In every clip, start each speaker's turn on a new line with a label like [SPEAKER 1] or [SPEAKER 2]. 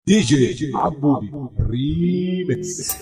[SPEAKER 1] دي جي عبودي ريمكس.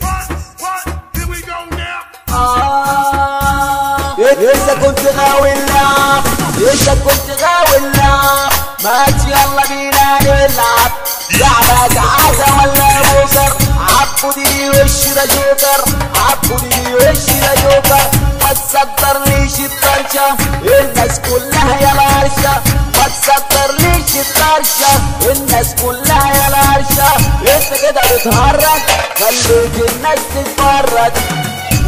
[SPEAKER 2] إذا كنت غاوي اللعب، إذا كنت غاوي اللعب، مات يلا بينا نلعب لعبة عادة ولا بوكر. عبودي وش ده جوكر، عبودي وش ده جوكر. ما تصدرليش الطرشة الناس كلها يا العرشة، ما تصدرليش الطرشة الناس كلها يا العرشة. انت كده بتهرج خليك الناس تتفرج.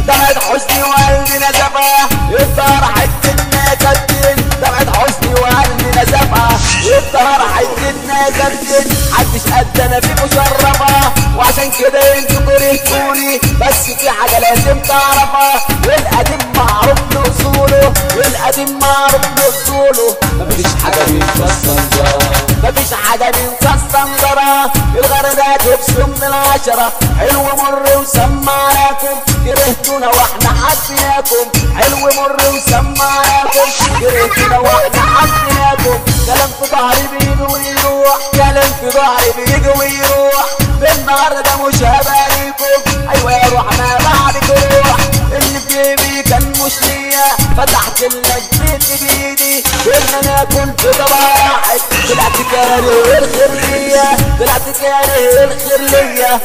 [SPEAKER 2] دمعة حسني وقلبي نزفها الظهر حتتنا كابتن، دمعة حسني وقلبي نزفها الظهر حتتنا كابتن. محدش قدنا في مشرفة وعشان كده انتوا كرهتوني، بس في حاجة لازم تعرفها، القديم معروف لأصوله، القديم معروف لأصوله. مفيش حاجة بينكسر، مفيش حاجة بينكسر. الغردة تبسم من العشرة، حلو مر وسمعناكم، كرهتونا واحنا حسيناكم. حلو مر وسمعناكم، كرهتونا واحنا حسيناكم. كلام في ظهري بيجي ويروح، كلام في ظهري بيجي ويروح. النهارده مش هباليكم، ايوه يا روح ما بعدك روح. اللي في جيبي كان مش ليا، فتحت لك بيت بايدي ان انا كنت واحد. طلعت كاره الخير ليا، طلعت كاره الخير ليا.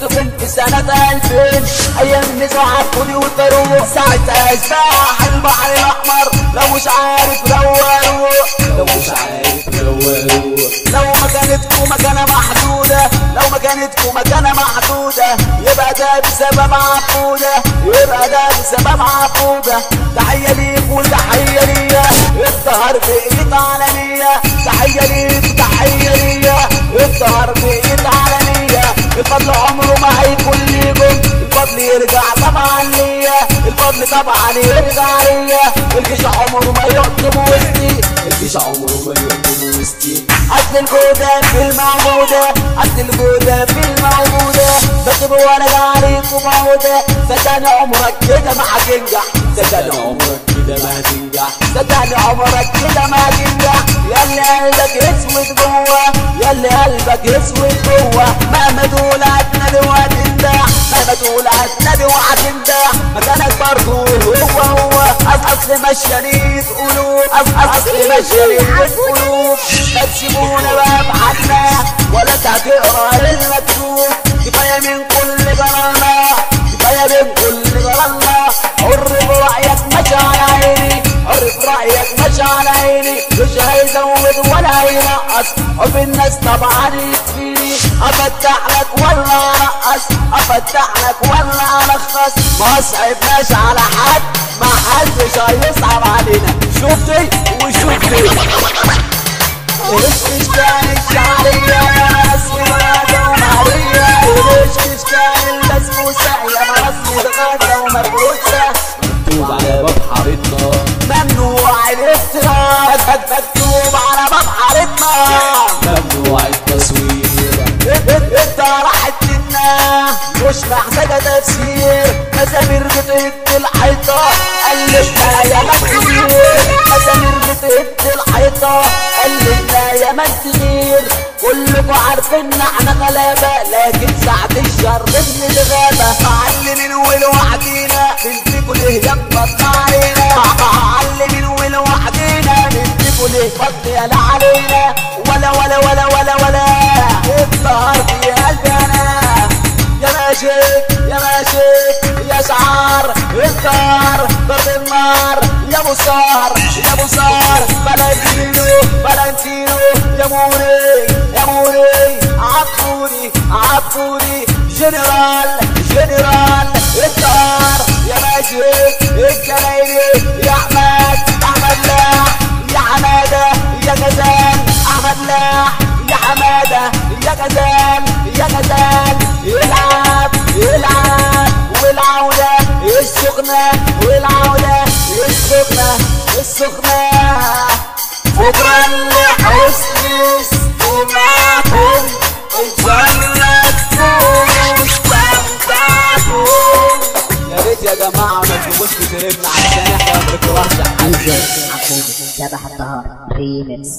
[SPEAKER 2] كنت سنة 2000 ايام نزع عبودي وفاروق، ساعتها سباح البحر الاحمر. لو مش عارف روقوا، لو مش عارف روقوا. لو مكانتكم مكانة محدودة، لو مكانتكم مكانة محدودة، يبقى ده بسبب عبودة، يبقى ده بسبب عبودة. تحية ليك وتحية ليا، الظهر بقيت عالمية. تحية ليك وتحية ليا، الظهر بقيت عالمية. الفضل عمره ما هيكون ليكم، الفضل يرجع طبعا ليا، الفضل طبعا يرجع ليا. الجيش عمره ما يقطم وسطي، الجيش عمره ما يقطم وسطي. أصل الجودة في الموجودة، أصل الجودة في الموجودة. بكتب وأنا عليكم موجودة. صدقني عمرك كده ما هتنجح، صدقني عمرك كده ما هتنجح، صدقني عمرك كده ما هتنجح. ياللي قلبك اسود جوه، ياللي قلبك اسود جوه. مهما تقول هتنادي وهتندح، مهما تقول هتنادي وهتندح. مكانك برضه هو أصل مشيانيت قلوب، أصل مشيانيت قلوب. ما تسيبونا بقى بحالنا ولا هتقرا المكتوب. كفاية من كل جرالنا، كفاية من كل جرالنا. حر برأيك ماشي على عيني، حر برأيك ماشي على عيني. مش هيزود ولا هينقص، حب الناس طبعا يكفيني. أفتح لك ولا أرقص، أفتح لك ولا ألخص. ما صعبناش على حد، ما حدش هيصعب علينا. شفتي وشفتي ايش كان الشعرية يا رسمي غادة ومهرية، ايش كان البسبوسة يا رسمي غادة ومبروسة. مكتوب على باب حارتنا، ممنوع الافتراء، مكتوب على باب حارتنا، ممنوع التصوير. انت راحت لنا مش محتاجة تفسير. مسامير بتهد الحيطة قلبنا يا مكتير، مسامير بتهد الحيطة قلبنا يا مكتير. كلكوا عارفين احنا غلابة، لكن ساعة الشر بنتغابى. معلمين ولوحدينا بنتكوا ليه ينبط علينا، معلمين ولوحدينا بنتكوا ليه فضل يالا علينا. ولا ولا ولا ولا ولا الظهر في قلبي انا يا ماشيك يا ماشيك يا شعار. الظهر ضرب النار يا ابو سهر يا ابو سهر. فالنتينو فالنتينو يا موري يا موري. عبودي عبودي جنرال جنرال. الظهر يا ماشيك الجلايلي يا احمد احمد لاح يا حماده يا غزال. احمد لاح يا حماده يا غزال يا غزال. يلعب يلعب والعودة السخنة، والعودة السخنة السخنة. شكرا لحسن استماعكم، ان شاء الله تكونوا استمتعتم. يا ريت يا جماعة ما تجيبوش كتيرنا عشان احنا ما بنكرهش حد.
[SPEAKER 3] عبودي ذبح الظهر ريمكس.